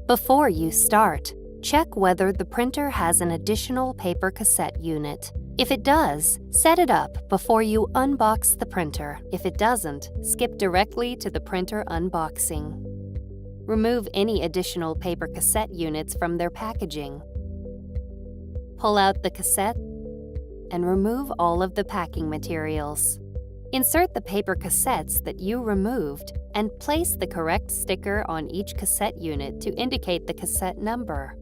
Before you start, check whether the printer has an additional paper cassette unit. If it does, set it up before you unbox the printer. If it doesn't, skip directly to the printer unboxing. Remove any additional paper cassette units from their packaging. Pull out the cassette and remove all of the packing materials. Insert the paper cassettes that you removed and place the correct sticker on each cassette unit to indicate the cassette number.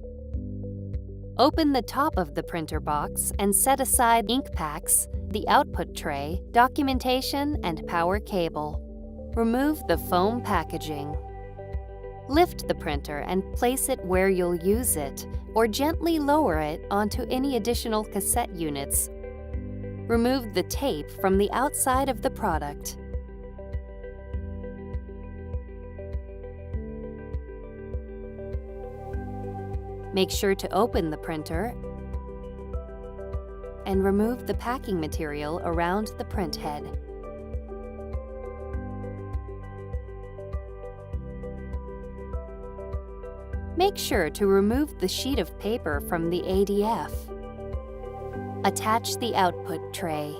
Open the top of the printer box and set aside ink packs, the output tray, documentation, and power cable. Remove the foam packaging. Lift the printer and place it where you'll use it, or gently lower it onto any additional cassette units. Remove the tape from the outside of the product. Make sure to open the printer and remove the packing material around the print head. Make sure to remove the sheet of paper from the ADF. Attach the output tray.